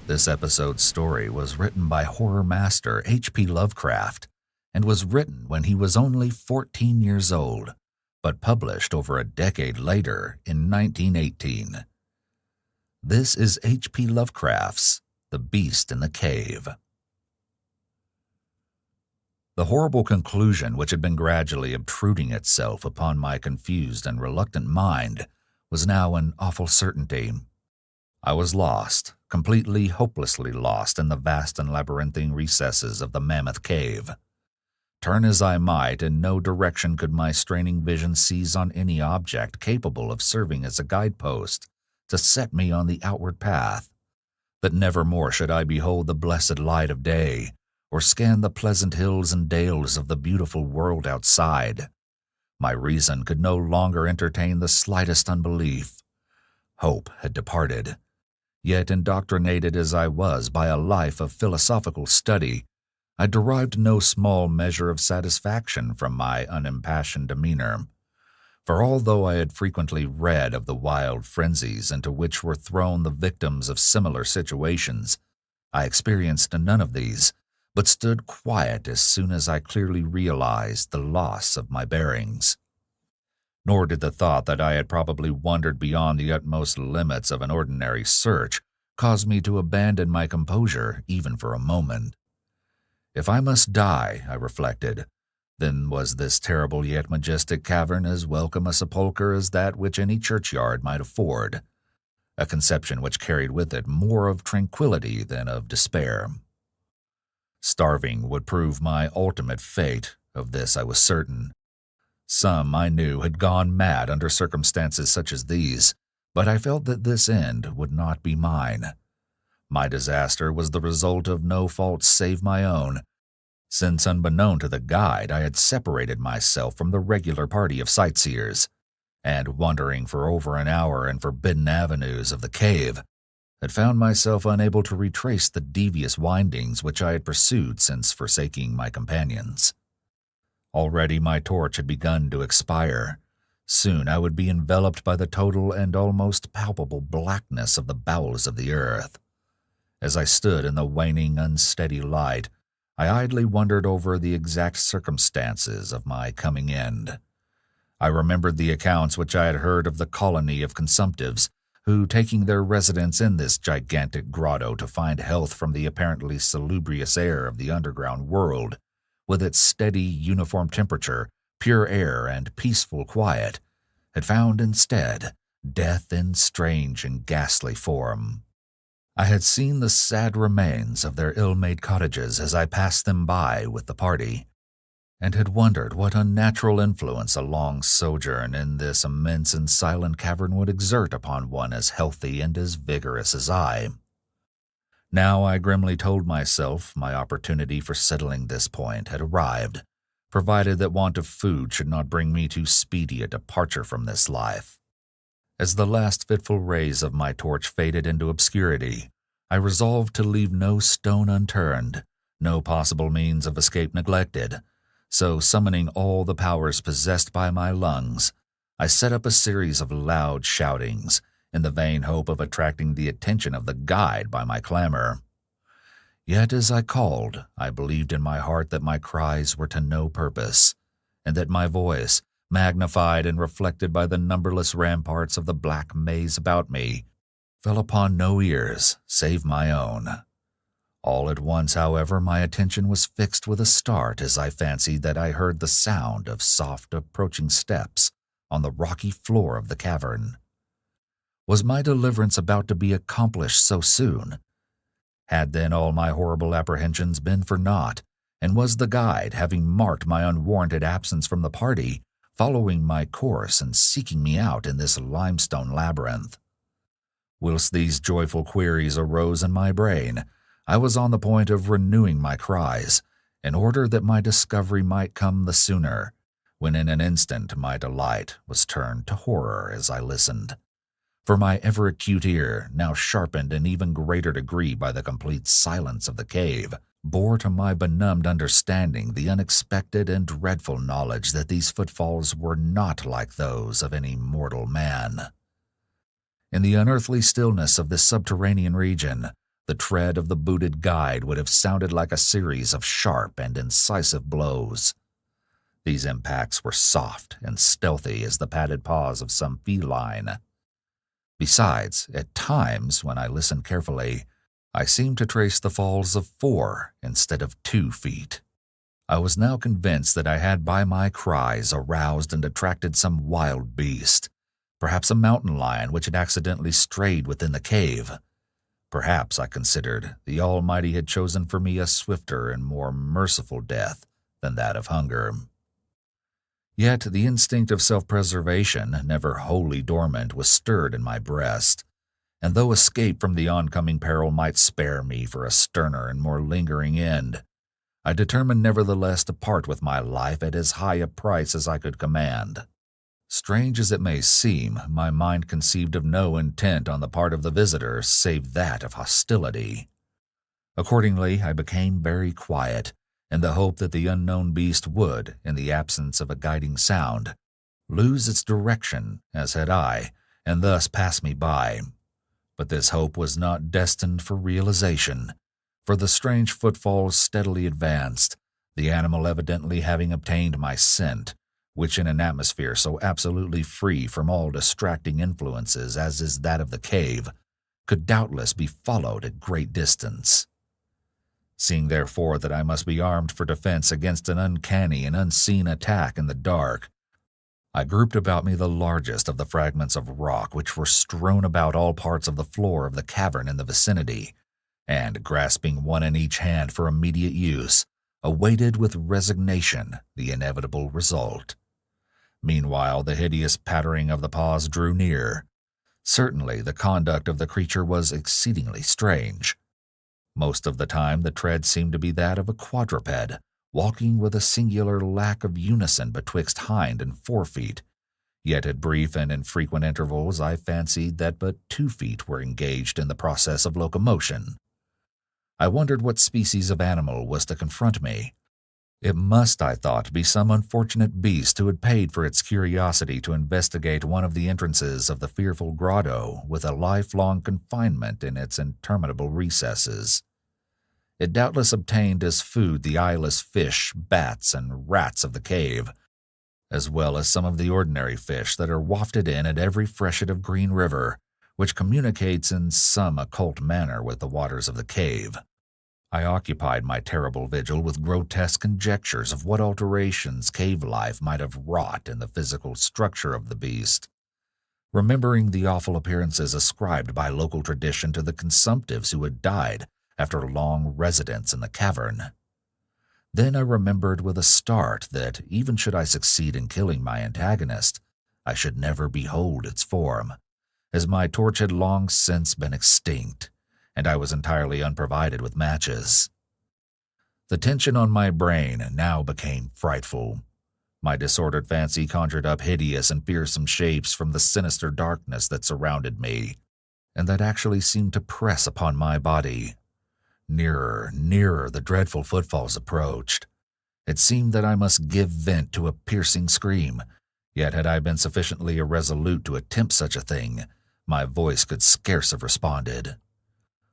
This episode's story was written by horror master H.P. Lovecraft and was written when he was only 14 years old, but published over a decade later in 1918. This is H.P. Lovecraft's The Beast in the Cave. The horrible conclusion which had been gradually obtruding itself upon my confused and reluctant mind was now an awful certainty. I was lost, completely hopelessly lost in the vast and labyrinthine recesses of the mammoth cave. Turn as I might, in no direction could my straining vision seize on any object capable of serving as a guidepost to set me on the outward path, that never more should I behold the blessed light of day, or scan the pleasant hills and dales of the beautiful world outside. My reason could no longer entertain the slightest unbelief. Hope had departed. Yet, indoctrinated as I was by a life of philosophical study, I derived no small measure of satisfaction from my unimpassioned demeanor. For although I had frequently read of the wild frenzies into which were thrown the victims of similar situations, I experienced none of these, but stood quiet as soon as I clearly realized the loss of my bearings. Nor did the thought that I had probably wandered beyond the utmost limits of an ordinary search cause me to abandon my composure even for a moment. If I must die, I reflected, then was this terrible yet majestic cavern as welcome a sepulchre as that which any churchyard might afford, a conception which carried with it more of tranquility than of despair. Starving would prove my ultimate fate, of this I was certain. Some, I knew, had gone mad under circumstances such as these, but I felt that this end would not be mine. My disaster was the result of no fault save my own, since unbeknown to the guide I had separated myself from the regular party of sightseers, and wandering for over an hour in forbidden avenues of the cave, had found myself unable to retrace the devious windings which I had pursued since forsaking my companions. Already my torch had begun to expire. Soon I would be enveloped by the total and almost palpable blackness of the bowels of the earth. As I stood in the waning, unsteady light, I idly wondered over the exact circumstances of my coming end. I remembered the accounts which I had heard of the colony of consumptives, who, taking their residence in this gigantic grotto to find health from the apparently salubrious air of the underground world, with its steady, uniform temperature, pure air, and peaceful quiet, had found instead death in strange and ghastly form. I had seen the sad remains of their ill-made cottages as I passed them by with the party, and had wondered what unnatural influence a long sojourn in this immense and silent cavern would exert upon one as healthy and as vigorous as I. Now I grimly told myself my opportunity for settling this point had arrived, provided that want of food should not bring me too speedy a departure from this life. As the last fitful rays of my torch faded into obscurity, I resolved to leave no stone unturned, no possible means of escape neglected. So, summoning all the powers possessed by my lungs, I set up a series of loud shoutings, in the vain hope of attracting the attention of the guide by my clamor. Yet as I called, I believed in my heart that my cries were to no purpose, and that my voice, magnified and reflected by the numberless ramparts of the black maze about me, fell upon no ears save my own. All at once, however, my attention was fixed with a start as I fancied that I heard the sound of soft approaching steps on the rocky floor of the cavern. Was my deliverance about to be accomplished so soon? Had then all my horrible apprehensions been for naught, and was the guide, having marked my unwarranted absence from the party, following my course and seeking me out in this limestone labyrinth? Whilst these joyful queries arose in my brain, I was on the point of renewing my cries, in order that my discovery might come the sooner, when in an instant my delight was turned to horror as I listened. For my ever-acute ear, now sharpened in even greater degree by the complete silence of the cave, bore to my benumbed understanding the unexpected and dreadful knowledge that these footfalls were not like those of any mortal man. In the unearthly stillness of this subterranean region, The tread of the booted guide would have sounded like a series of sharp and incisive blows. These impacts were soft and stealthy as the padded paws of some feline. Besides, at times, when I listened carefully, I seemed to trace the falls of 4 instead of 2 feet. I was now convinced that I had by my cries aroused and attracted some wild beast, perhaps a mountain lion which had accidentally strayed within the cave. Perhaps, I considered, the Almighty had chosen for me a swifter and more merciful death than that of hunger. Yet the instinct of self-preservation, never wholly dormant, was stirred in my breast, and though escape from the oncoming peril might spare me for a sterner and more lingering end, I determined nevertheless to part with my life at as high a price as I could command. Strange as it may seem, my mind conceived of no intent on the part of the visitor save that of hostility. Accordingly, I became very quiet, in the hope that the unknown beast would, in the absence of a guiding sound, lose its direction, as had I, and thus pass me by. But this hope was not destined for realization, for the strange footfalls steadily advanced, the animal evidently having obtained my scent, which in an atmosphere so absolutely free from all distracting influences as is that of the cave, could doubtless be followed at great distance. Seeing therefore that I must be armed for defense against an uncanny and unseen attack in the dark, I grouped about me the largest of the fragments of rock which were strewn about all parts of the floor of the cavern in the vicinity, and, grasping one in each hand for immediate use, awaited with resignation the inevitable result. Meanwhile, the hideous pattering of the paws drew near. Certainly, the conduct of the creature was exceedingly strange. Most of the time the tread seemed to be that of a quadruped, walking with a singular lack of unison betwixt hind and forefeet, yet at brief and infrequent intervals I fancied that but 2 feet were engaged in the process of locomotion. I wondered what species of animal was to confront me. It must, I thought, be some unfortunate beast who had paid for its curiosity to investigate one of the entrances of the fearful grotto with a lifelong confinement in its interminable recesses. It doubtless obtained as food the eyeless fish, bats, and rats of the cave, as well as some of the ordinary fish that are wafted in at every freshet of Green River, which communicates in some occult manner with the waters of the cave. I occupied my terrible vigil with grotesque conjectures of what alterations cave life might have wrought in the physical structure of the beast, remembering the awful appearances ascribed by local tradition to the consumptives who had died after long residence in the cavern. Then I remembered with a start that, even should I succeed in killing my antagonist, I should never behold its form, as my torch had long since been extinct, and I was entirely unprovided with matches. The tension on my brain now became frightful. My disordered fancy conjured up hideous and fearsome shapes from the sinister darkness that surrounded me, and that actually seemed to press upon my body. Nearer, nearer the dreadful footfalls approached. It seemed that I must give vent to a piercing scream, yet had I been sufficiently irresolute to attempt such a thing, my voice could scarce have responded.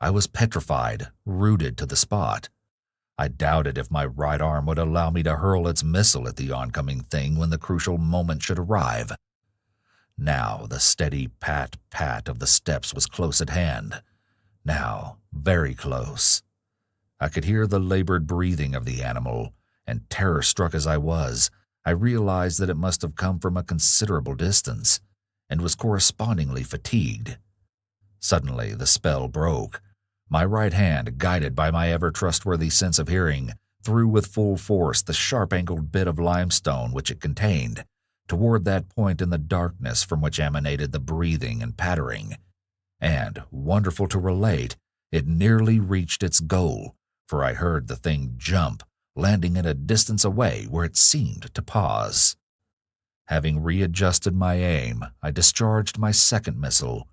I was petrified, rooted to the spot. I doubted if my right arm would allow me to hurl its missile at the oncoming thing when the crucial moment should arrive. Now the steady pat-pat of the steps was close at hand. Now, very close. I could hear the labored breathing of the animal, and terror-struck as I was, I realized that it must have come from a considerable distance, and was correspondingly fatigued. Suddenly the spell broke. My right hand, guided by my ever-trustworthy sense of hearing, threw with full force the sharp-angled bit of limestone which it contained, toward that point in the darkness from which emanated the breathing and pattering. And, wonderful to relate, it nearly reached its goal, for I heard the thing jump, landing at a distance away where it seemed to pause. Having readjusted my aim, I discharged my second missile,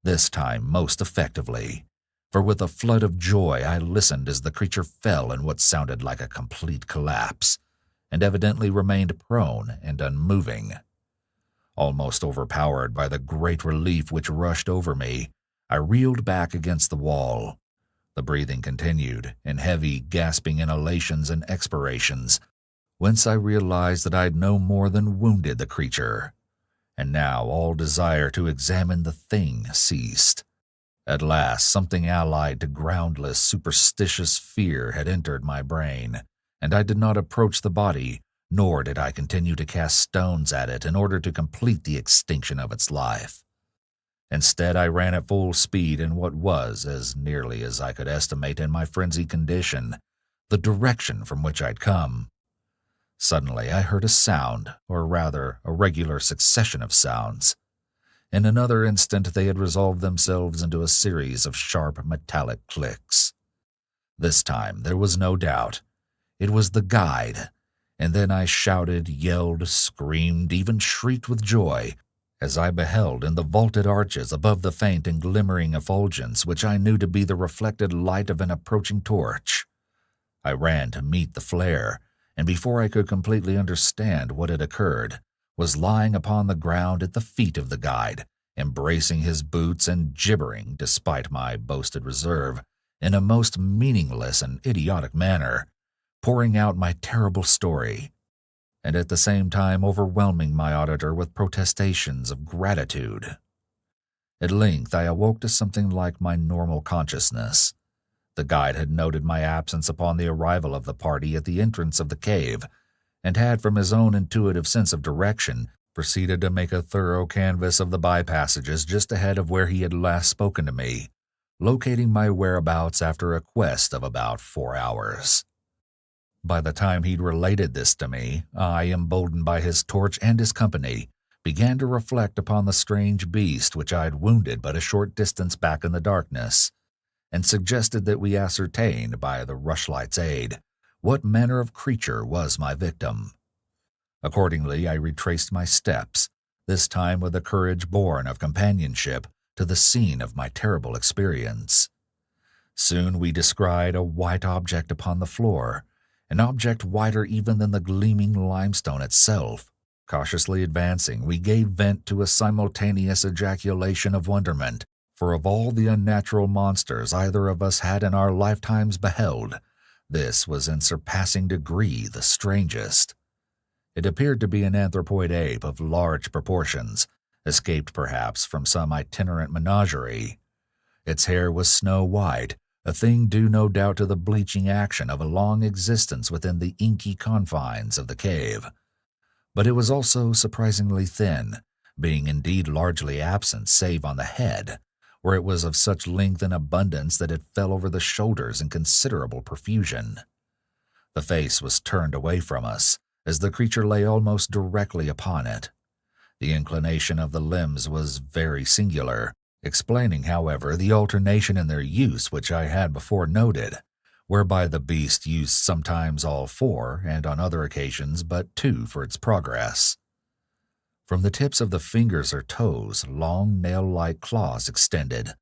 this time most effectively, for with a flood of joy I listened as the creature fell in what sounded like a complete collapse, and evidently remained prone and unmoving. Almost overpowered by the great relief which rushed over me, I reeled back against the wall. The breathing continued, in heavy, gasping inhalations and expirations, whence I realized that I had no more than wounded the creature, and now all desire to examine the thing ceased. At last, something allied to groundless, superstitious fear had entered my brain, and I did not approach the body, nor did I continue to cast stones at it in order to complete the extinction of its life. Instead, I ran at full speed in what was, as nearly as I could estimate in my frenzied condition, the direction from which I'd come. Suddenly, I heard a sound, or rather, a regular succession of sounds. In another instant, they had resolved themselves into a series of sharp metallic clicks. This time, there was no doubt. It was the guide, and then I shouted, yelled, screamed, even shrieked with joy, as I beheld in the vaulted arches above the faint and glimmering effulgence which I knew to be the reflected light of an approaching torch. I ran to meet the flare, and before I could completely understand what had occurred, was lying upon the ground at the feet of the guide, embracing his boots and gibbering, despite my boasted reserve, in a most meaningless and idiotic manner, pouring out my terrible story, and at the same time overwhelming my auditor with protestations of gratitude. At length I awoke to something like my normal consciousness. The guide had noted my absence upon the arrival of the party at the entrance of the cave, and had, from his own intuitive sense of direction, proceeded to make a thorough canvass of the bypassages just ahead of where he had last spoken to me, locating my whereabouts after a quest of about 4 hours. By the time he'd related this to me, I, emboldened by his torch and his company, began to reflect upon the strange beast which I had wounded but a short distance back in the darkness, and suggested that we ascertain, by the rushlight's aid, what manner of creature was my victim. Accordingly, I retraced my steps, this time with a courage born of companionship, to the scene of my terrible experience. Soon we descried a white object upon the floor, an object whiter even than the gleaming limestone itself. Cautiously advancing, we gave vent to a simultaneous ejaculation of wonderment, for of all the unnatural monsters either of us had in our lifetimes beheld, this was in surpassing degree the strangest. It appeared to be an anthropoid ape of large proportions, escaped perhaps from some itinerant menagerie. Its hair was snow-white, a thing due no doubt to the bleaching action of a long existence within the inky confines of the cave. But it was also surprisingly thin, being indeed largely absent save on the head, where it was of such length and abundance that it fell over the shoulders in considerable profusion. The face was turned away from us, as the creature lay almost directly upon it. The inclination of the limbs was very singular, explaining, however, the alternation in their use which I had before noted, whereby the beast used sometimes all four, and on other occasions but two for its progress. From the tips of the fingers or toes, long nail-like claws extended.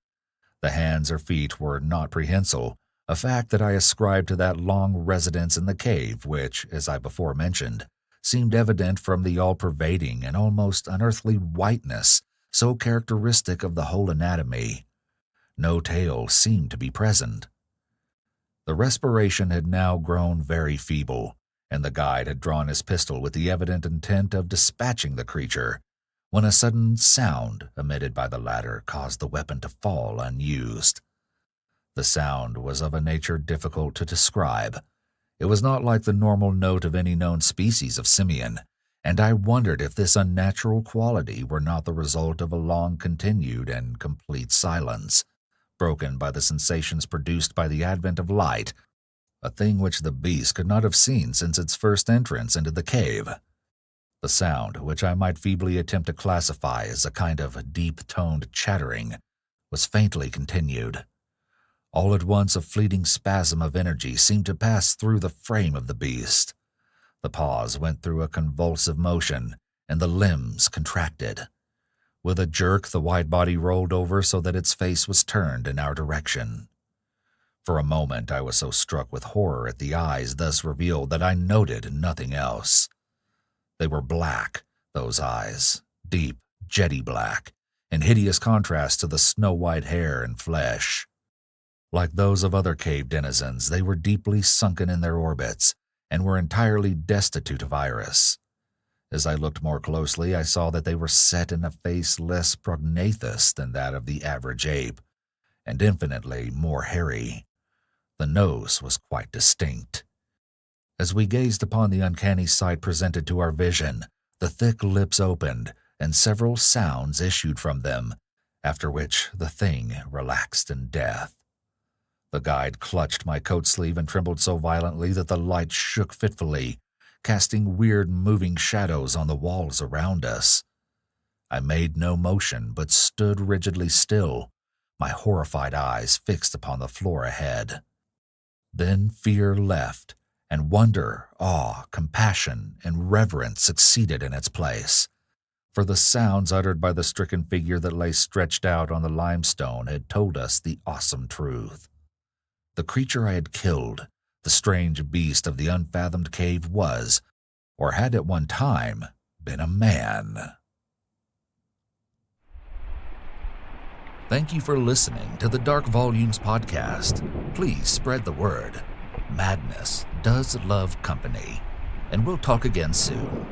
The hands or feet were not prehensile, a fact that I ascribed to that long residence in the cave which, as I before mentioned, seemed evident from the all-pervading and almost unearthly whiteness so characteristic of the whole anatomy. No tail seemed to be present. The respiration had now grown very feeble, and the guide had drawn his pistol with the evident intent of dispatching the creature, when a sudden sound emitted by the latter caused the weapon to fall unused. The sound was of a nature difficult to describe. It was not like the normal note of any known species of simian, and I wondered if this unnatural quality were not the result of a long-continued and complete silence, broken by the sensations produced by the advent of light, a thing which the beast could not have seen since its first entrance into the cave. The sound, which I might feebly attempt to classify as a kind of deep-toned chattering, was faintly continued. All at once a fleeting spasm of energy seemed to pass through the frame of the beast. The paws went through a convulsive motion, and the limbs contracted. With a jerk, the wide body rolled over so that its face was turned in our direction. For a moment I was so struck with horror at the eyes thus revealed that I noted nothing else. They were black, those eyes, deep, jetty black, in hideous contrast to the snow-white hair and flesh. Like those of other cave denizens, they were deeply sunken in their orbits and were entirely destitute of iris. As I looked more closely, I saw that they were set in a face less prognathous than that of the average ape, and infinitely more hairy. The nose was quite distinct. As we gazed upon the uncanny sight presented to our vision, the thick lips opened, and several sounds issued from them, after which the thing relaxed in death. The guide clutched my coat sleeve and trembled so violently that the light shook fitfully, casting weird moving shadows on the walls around us. I made no motion, but stood rigidly still, my horrified eyes fixed upon the floor ahead. Then fear left, and wonder, awe, compassion, and reverence succeeded in its place, for the sounds uttered by the stricken figure that lay stretched out on the limestone had told us the awesome truth. The creature I had killed, the strange beast of the unfathomed cave, was, or had at one time, been a man. Thank you for listening to the Dark Volumes podcast. Please spread the word. Madness does love company, and we'll talk again soon.